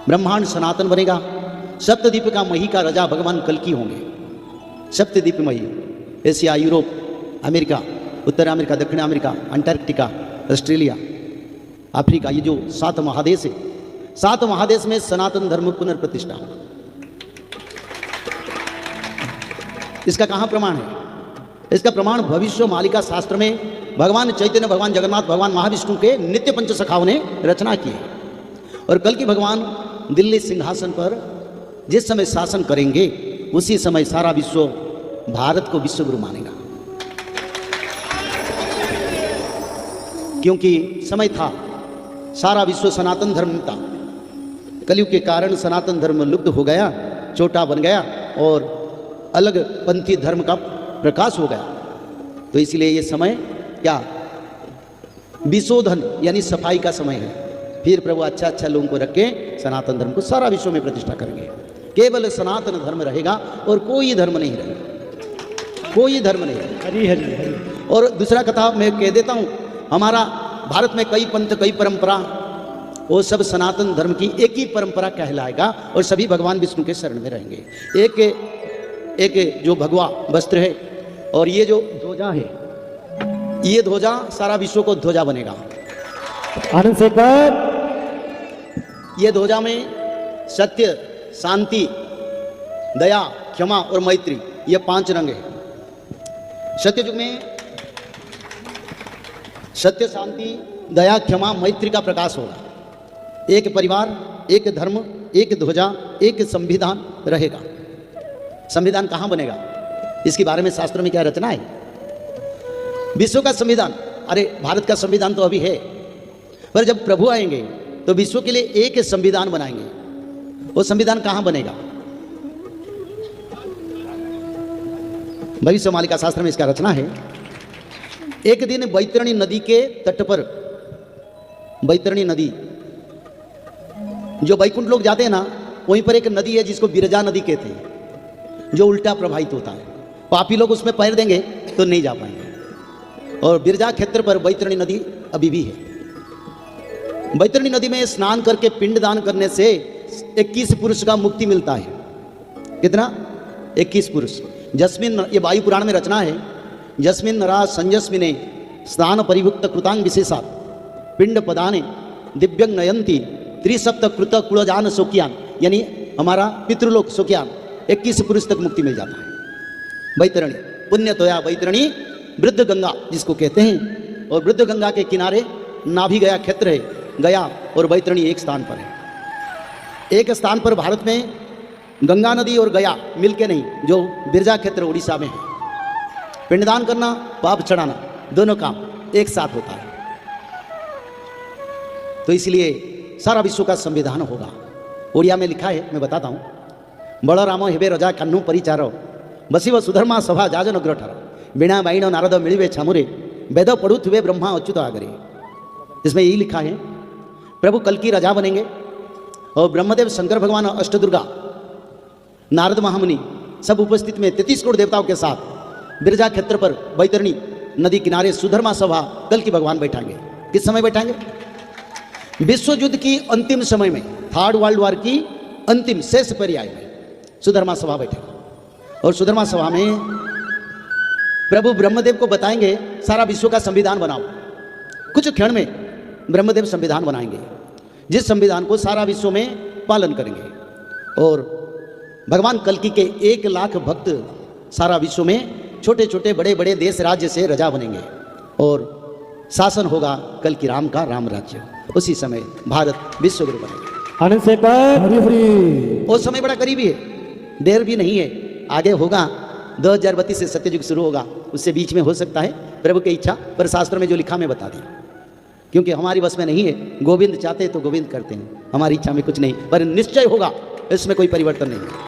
ब्रह्मांड सनातन बनेगा। सप्तद्वीप का मही का राजा भगवान कल्कि होंगे। सप्तद्वीप मही, एशिया, यूरोप, अमेरिका, उत्तर अमेरिका, दक्षिण अमेरिका, अंटार्कटिका, ऑस्ट्रेलिया, अफ्रीका, ये जो 7 महादेश है, 7 महादेश में सनातन धर्म पुनर्प्रतिष्ठा होगा। इसका कहाँ प्रमाण है? इसका प्रमाण भविष्य मालिका शास्त्र में भगवान चैतन्य, भगवान जगन्नाथ, भगवान महाविष्णु के नित्य पंचसखाओं ने रचना की है। और कल की भगवान दिल्ली सिंहासन पर जिस समय शासन करेंगे उसी समय सारा विश्व भारत को विश्वगुरु मानेगा। क्योंकि समय था, सारा विश्व सनातन धर्म था। कलयुग के कारण सनातन धर्म लुप्त हो गया, छोटा बन गया और अलग पंथी धर्म का प्रकाश हो गया। तो इसलिए ये समय क्या, विशोधन यानी सफाई का समय है। फिर प्रभु अच्छा अच्छा लोगों को रख के सनातन धर्म को सारा विश्व में प्रतिष्ठा करेंगे। केवल सनातन धर्म रहेगा और कोई धर्म नहीं रहेगा, कोई धर्म नहीं रहेगा। हरि हरि हरि। और दूसरा कथा मैं कह देता हूँ, हमारा भारत में कई पंथ, कई परंपरा, वो सब सनातन धर्म की एक ही परंपरा कहलाएगा और सभी भगवान विष्णु के शरण में रहेंगे। एक जो भगवा वस्त्र है और ये जो ध्वजा है, ये ध्वजा सारा विश्व को ध्वजा बनेगा। आनंद शेखर। ये ध्वजा में सत्य, शांति, दया, क्षमा और मैत्री, ये 5 रंग है। सत्ययुग में सत्य, शांति, दया, क्षमा, मैत्री का प्रकाश होगा। एक परिवार, एक धर्म, एक ध्वजा, एक संविधान रहेगा। संविधान कहाँ बनेगा? इसके बारे में शास्त्र में क्या रचना है? विश्व का संविधान, अरे भारत का संविधान तो अभी है, पर जब प्रभु आएंगे तो विश्व के लिए एक संविधान बनाएंगे। वो संविधान कहाँ बनेगा? भविष्य मालिका शास्त्र में इसका रचना है। एक दिन बैतरणी नदी के तट पर, बैतरणी नदी, जो बैकुंठ लोग जाते हैं ना, वहीं पर एक नदी है जिसको विरजा नदी कहते हैं, जो उल्टा प्रवाहित होता है। पापी लोग उसमें पैर देंगे तो नहीं जा पाएंगे। और बिरजा क्षेत्र पर बैतरणी नदी अभी भी है। बैतरणी नदी में स्नान करके पिंडदान करने से 21 पुरुष का मुक्ति मिलता है। कितना? 21 पुरुष। जस्मिन, ये वायु पुराण में रचना है, जस्मिन नरा संजस्मिने स्नान परिभुक्त कृतांग विशेषात पिंड पदाने दिव्यंग नयंती त्रिसप्त कृत कुलजान सोकियान, यानी हमारा पितृलोक सोकियान, 21 पुरुष तक मुक्ति मिल जाता है। बैतरणी, पुण्य तोया बैतरणी वृद्ध गंगा जिसको कहते हैं। और वृद्ध गंगा के किनारे नाभि गया क्षेत्र है। गया और बैतरणी एक स्थान पर है। एक स्थान पर भारत में गंगा नदी और गया मिलके नहीं, जो बिरजा क्षेत्र उड़ीसा में है। पिंडदान करना, पाप चढ़ाना, दोनों काम एक साथ होता है। तो इसलिए सारा विश्व का संविधान होगा। ओडिया में लिखा है, मैं बताता हूँ। बड़ राम हेबे रजा कान्हू परिचार बसिव सुधर्मा सभा जाजन अग्रठर बिना बाइण नारद मिलिवे छामुरे वेद पढ़ुथुवे ब्रह्मा अच्युत आगरे। इसमें यही लिखा है, प्रभु कल की राजा बनेंगे और ब्रह्मदेव, शंकर भगवान, अष्टदुर्गा, नारद महामुनि सब उपस्थित में 33 करोड़ देवताओं के साथ बिरजा क्षेत्र पर बैतरणी नदी किनारे सुधर्मा सभा कल की भगवान बैठाएंगे। किस समय बैठाएंगे? विश्व युद्ध की अंतिम समय में, 3rd वर्ल्ड वॉर की अंतिम शेष पर्याय में सुधर्मा सभा बैठेगा। और सुधर्मा सभा में प्रभु ब्रह्मदेव को बताएंगे सारा विश्व का संविधान बनाओ। कुछ क्षण में ब्रह्मदेव संविधान बनाएंगे, जिस संविधान को सारा विश्व में पालन करेंगे। और भगवान कल्कि के 1 लाख भक्त सारा विश्व में छोटे छोटे बड़े बड़े देश राज्य से राजा बनेंगे और शासन होगा कल की राम का राम राज्य। उसी समय भारत विश्वगुरु बनेगा। आनंद शेखर। हरि हरि। वो समय बड़ा करीबी है, देर भी नहीं है, आगे होगा। 2032 से सत्ययुग शुरू होगा, उससे बीच में हो सकता है, प्रभु की इच्छा। पर शास्त्र में जो लिखा मैं बता दिया, क्योंकि हमारी बस में नहीं है। गोविंद चाहते तो गोविंद करते हैं, हमारी इच्छा में कुछ नहीं, पर निश्चय होगा, इसमें कोई परिवर्तन नहीं है।